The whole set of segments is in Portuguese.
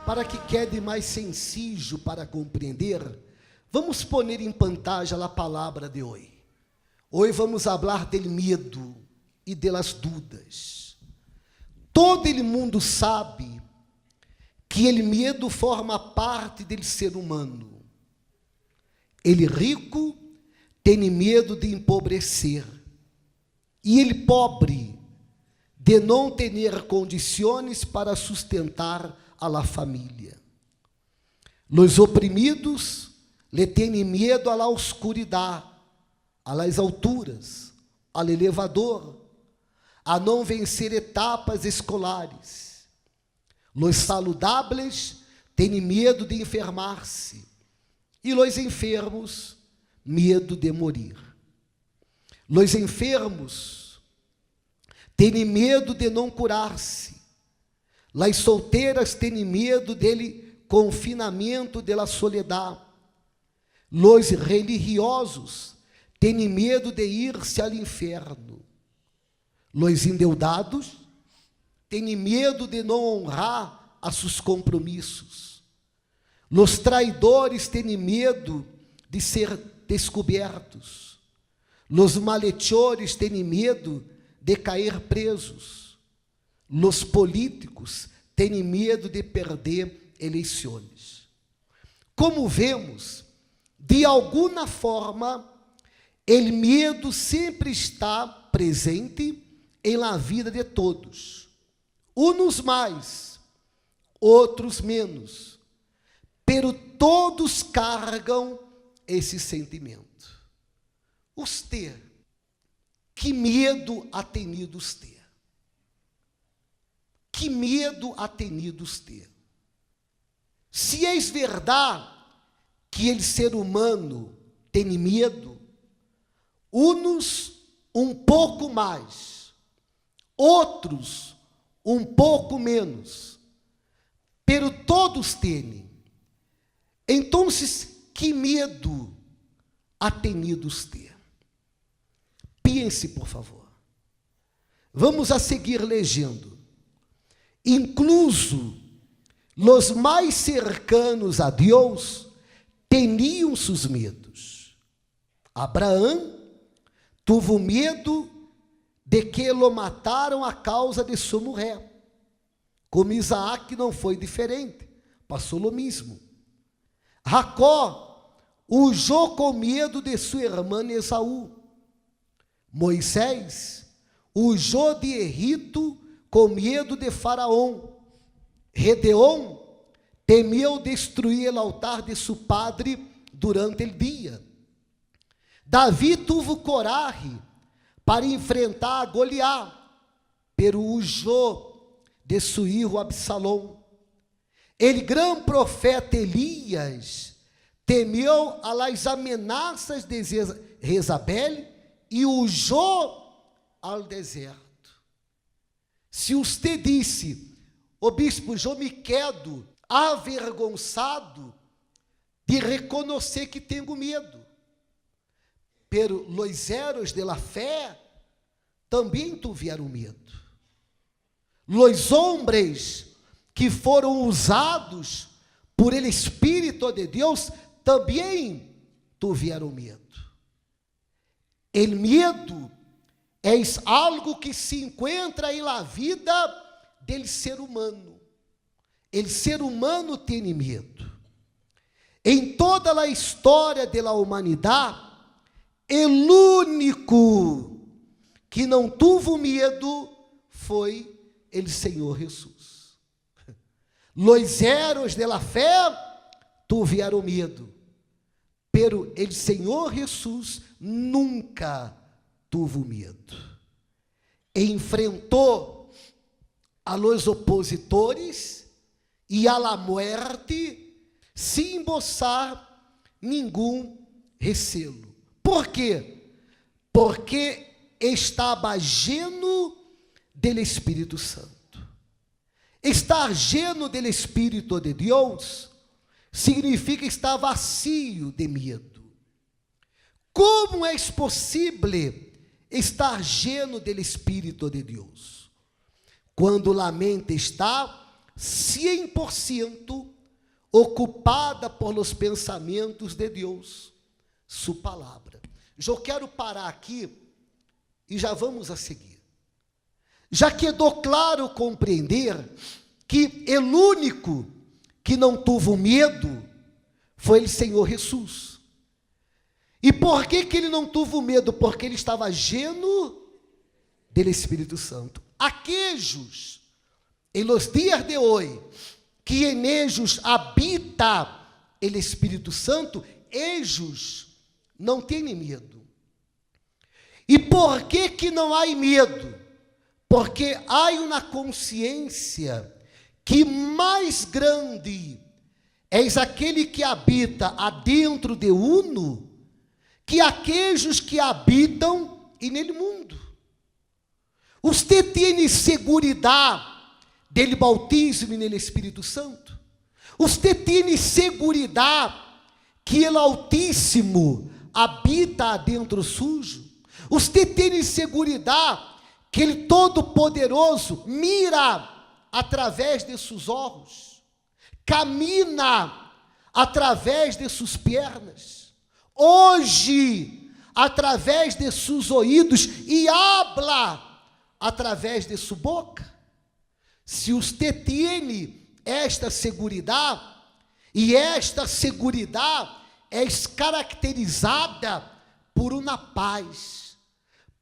Para que quede mais sencillo para compreender, vamos poner em pantalla a palavra de hoje. Hoje vamos falar do medo e das dúvidas. Todo o mundo sabe que o medo forma parte do ser humano. Ele rico tem medo de empobrecer. E ele pobre de não ter condições para sustentar a la família. Los oprimidos le têm medo à oscuridade, a las alturas, ao elevador, a não vencer etapas escolares. Los saludables têm medo de enfermar-se e los enfermos, medo de morir. Los enfermos têm medo de não curar-se. Las solteiras têm medo dele confinamento de soledade. Los religiosos têm medo de ir-se ao inferno. Los endeudados têm medo de não honrar a seus compromissos. Los traidores têm medo de ser descobertos. Los malhechores têm medo de cair presos. Los políticos têm medo de perder eleições. Como vemos, de alguma forma, o medo sempre está presente em la vida de todos. Uns mais, outros menos, pero todos carregam esse sentimento. Usted, que medo ha tenido usted? Que medo ha tenido usted? Se é verdade que o ser humano tem medo, uns pouco mais, outros pouco menos, pero todos têm. Então, que medo ha tenido usted? Pense, por favor. Vamos a seguir legendo. Incluso os mais cercanos a Deus tinham seus medos. Abraão teve medo de que lo mataram a causa de sua mulher. Como Isaac não foi diferente, passou o mesmo. Jacó huyou com medo de sua irmã Esaú. Moisés huyou de Egito com medo de Faraó. Gedeon temeu destruir o altar de seu padre durante o dia. Davi teve coragem para enfrentar a Goliat, pero huyou de seu filho Absalom. O grande profeta Elias temeu as ameaças de Jezabel e huyou ao deserto. Se você disse, o bispo, eu me quedo avergonçado de reconhecer que tenho medo. Pero los héroes de la fé também tiveram medo. Los hombres que foram usados por el Espírito de Deus também tiveram medo. El medo é algo que se encontra em la vida del ser humano. El ser humano tem medo. Em toda a história da humanidade, o único que não teve medo foi o Senhor Jesus. Los héroes de la fé tiveram medo, pero o Senhor Jesus nunca teve medo. Enfrentou a los opositores e a la muerte sem emboçar nenhum recelo. Por quê? Porque estava lleno do Espírito Santo. Estar lleno do Espírito de Deus significa estar vazio de medo. Como é possível estar lleno do Espírito de Deus? Quando a mente está 100% ocupada por los pensamentos de Deus, sua palavra. Eu quero parar aqui e já vamos a seguir. Já quedou claro compreender que o único que não teve medo foi o Senhor Jesus. E por que ele não teve medo? Porque ele estava lleno do Espírito Santo. Aquellos, em los dias de hoje, que en ellos habita o Espírito Santo, ellos não têm medo. E por que não há medo? Porque há uma consciência que mais grande és aquele que habita adentro de uno, que aqueles que habitam nele mundo. Você tem segurança dele bautismo nele Espírito Santo? Você tem segurança que o Altíssimo habita adentro sujo? Você tem segurança que ele Todo-Poderoso mira através de seus olhos, camina através de suas pernas, hoje através de seus ouvidos e habla através de sua boca? Se você tem esta segurança, e esta segurança é caracterizada por uma paz,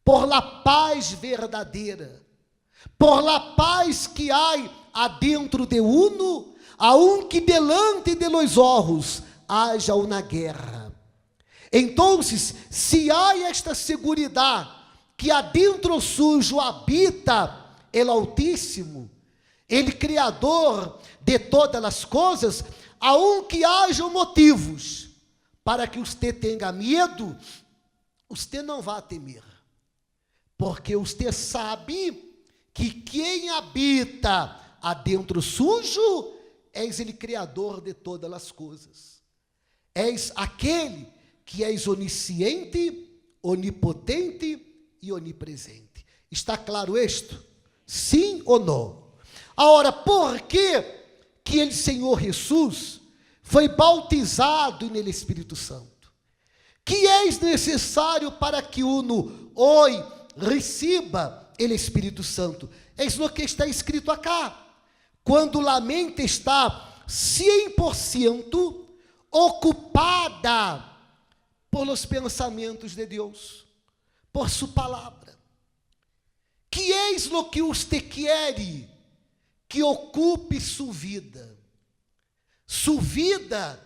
por la paz verdadeira, por la paz que há adentro de uno, aunque delante de los ojos haja uma guerra. Então, se há esta segurança que adentro sujo habita el Altíssimo, ele Criador de todas as coisas, aunque hajam motivos para que você tenha medo, você não vai temer, porque você sabe que quem habita adentro sujo, és ele Criador de todas as coisas. És aquele que és onisciente, onipotente e onipresente. Está claro isto? Sim ou não? Agora, por que ele, Senhor Jesus, foi bautizado no Espírito Santo? Que é necessário para que uno hoje receba o Espírito Santo? É isso que está escrito acá. Quando a mente está 100% ocupada por los pensamentos de Deus, por sua palavra. Que é o que você quer que ocupe sua vida? Sua vida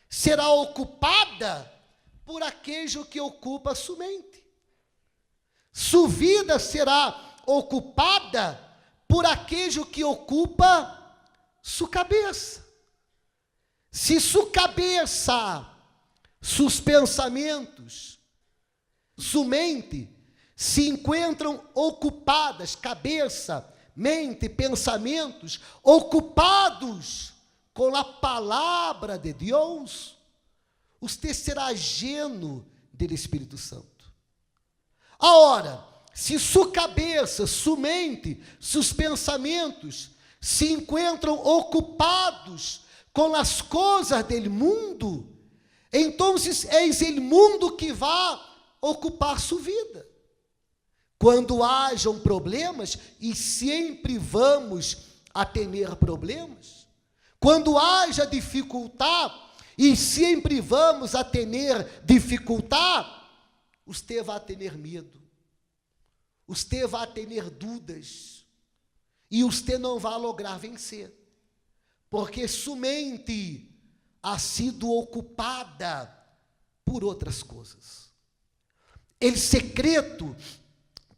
será ocupada por aquele que ocupa sua mente. Sua vida será ocupada por aquele que ocupa sua cabeça. Se sua cabeça, seus pensamentos, sua mente se encontram ocupadas, cabeça, mente, pensamentos, ocupados com a palavra de Deus, você será lleno do Espírito Santo. Agora, se sua cabeça, sua mente, seus pensamentos se encontram ocupados com as coisas do mundo, então é o mundo que vai ocupar sua vida. Quando hajam problemas, e sempre vamos a ter problemas, quando haja dificuldade, e sempre vamos a ter dificuldade, você vai ter medo, você vai ter dúvidas, e você não vai lograr vencer, porque sua mente ha sido ocupada por outras coisas. O secreto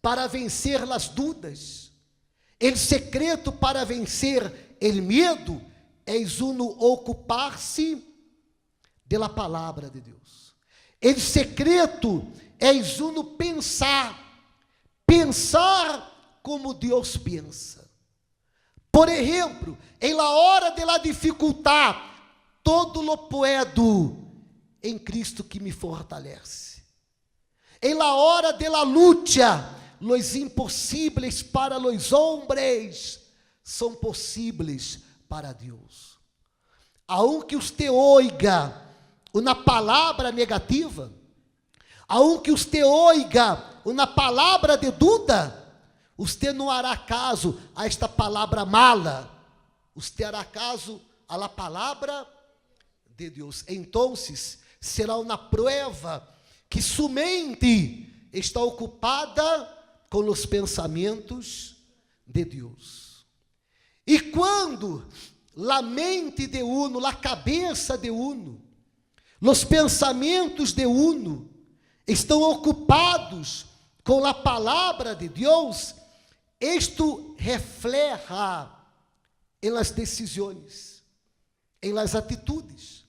para vencer as dúvidas, o secreto para vencer o medo, é uno ocupar-se da palavra de Deus. O secreto é uno pensar como Deus pensa. Por exemplo, em la hora de la dificuldade, todo lo puedo em Cristo que me fortalece. Em la hora de la lucha, los impossíveis para los hombres são possíveis para Deus. Aunque usted oiga uma palavra negativa, aunque usted oiga uma palavra de dúvida, usted não hará caso a esta palavra mala, usted hará caso a la palavra de Deus. Então, será uma prova que sua mente está ocupada com os pensamentos de Deus. E quando la mente de uno, la cabeça de uno, os pensamentos de uno estão ocupados com a palavra de Deus, isto refleja em las decisões, em las atitudes.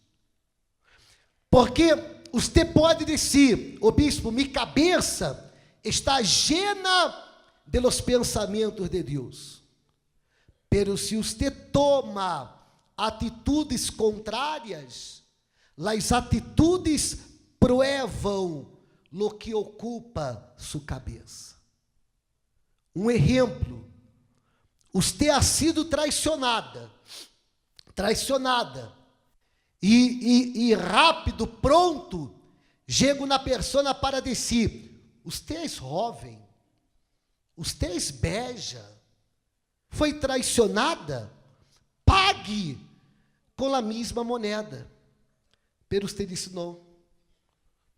Porque você pode dizer, o bispo, minha cabeça está llena de los pensamentos de Deus. Pero se você toma atitudes contrárias, as atitudes pruevam lo que ocupa sua cabeça. Um exemplo, você ha sido traicionada, e rápido, pronto, chega uma pessoa para dizer, você é jovem, você é beja, foi traicionada, pague com a mesma moneda. Pero você disse, não,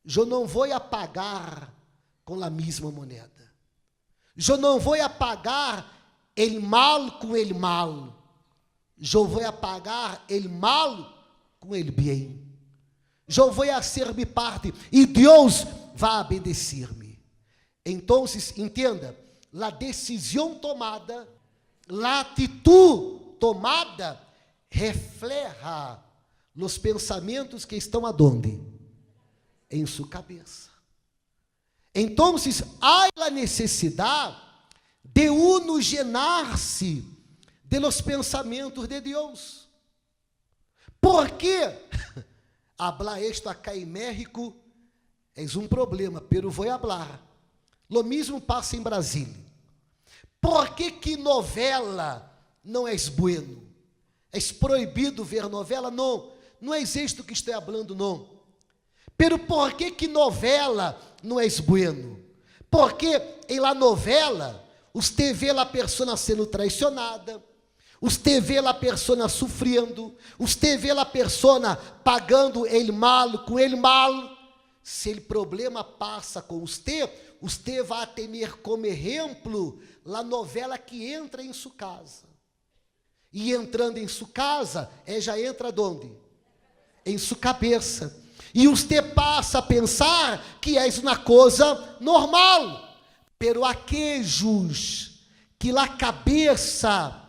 eu não vou pagar com a mesma moneda, eu não vou pagar el mal com el mal, eu vou pagar el mal com el bem, eu vou ser-me parte, e Deus vai bendecir-me. Então, entenda, a decisão tomada, a atitude tomada, refleja os pensamentos que estão aonde? Em sua cabeça. Então, há a necessidade de uno llenar-se de los pensamentos de Deus. Porque hablar esto acá em México é um problema, pero vou hablar. Lo mesmo passa em Brasília. Por que novela não é bueno? É proibido ver novela? Não, não é isto que estou falando, não. Pero por que novela não é bueno? Porque em la novela, você vê a pessoa sendo traicionada, você vê a pessoa sofrendo, você vê a pessoa pagando ele mal com ele mal. Se o problema passa com você, você vai ter como exemplo a novela que entra em sua casa. E entrando em sua casa, já entra onde? Em sua cabeça. E você passa a pensar que é uma coisa normal. Pero aqueles que a cabeça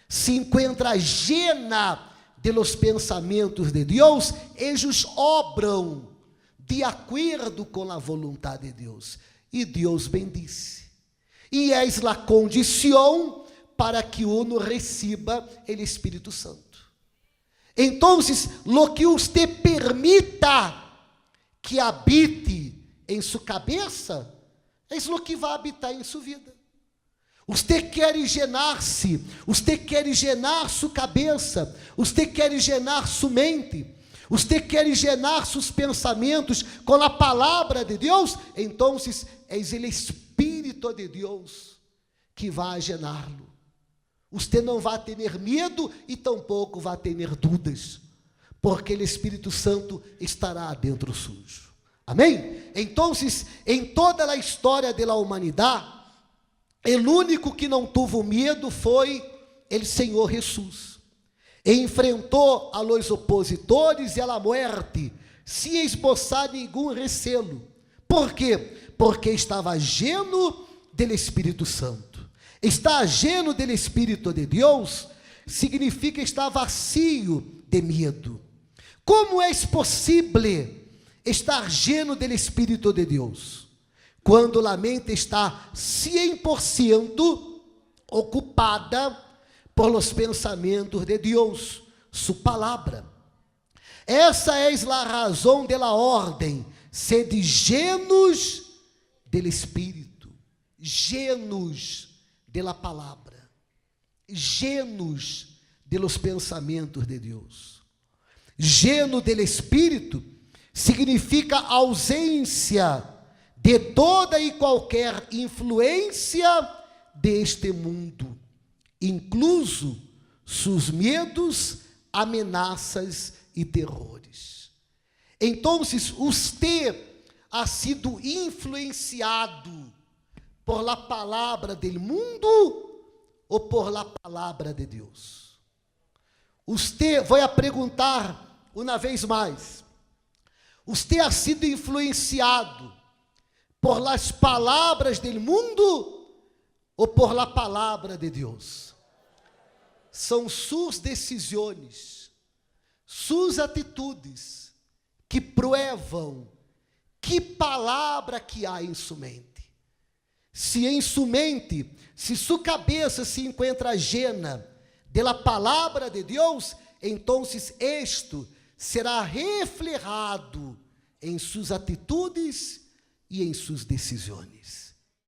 se encontra llena de los pensamentos de Deus, eles obram de acordo com a vontade de Deus. E Deus bendice. E é a condição para que uno receba o Espírito Santo. Então, lo que você permita que habite em sua cabeça, é o que vai habitar em sua vida. Você quer llenar-se, você quer llenar sua cabeça, você quer llenar sua mente, você quer llenar seus pensamentos com a palavra de Deus, então é o Espírito de Deus que vai llená-lo. Você não vai ter medo e tampouco vai ter dúvidas, porque o Espírito Santo estará dentro sujo. Amém? Então, em toda a história da humanidade, o único que não teve medo foi o Senhor Jesus. E enfrentou a los opositores e a la muerte, sem esboçar nenhum recelo. Por quê? Porque estava lleno do Espírito Santo. Estar lleno do Espírito de Deus significa estar vazio de medo. Como é possível estar lleno do Espírito de Deus? Quando a mente está 100% ocupada por los pensamentos de Deus, sua palavra. Essa é a razão de la ordem, sede llenos del Espírito, llenos de la palavra, llenos de los pensamentos de Deus. Lleno del Espírito significa ausência de toda e qualquer influência deste mundo, incluso seus medos, ameaças e terrores. Então, você ha sido influenciado por la palavra del mundo ou por la palavra de Deus? Você vai perguntar uma vez mais: você ha sido influenciado por las palavras del mundo ou por la palavra de Deus? São suas decisões, suas atitudes que provam que palavra que há em sua mente. Se em sua mente, se sua cabeça se encontra llena de la palavra de Deus, então isto será reflejado em suas atitudes e em suas decisões.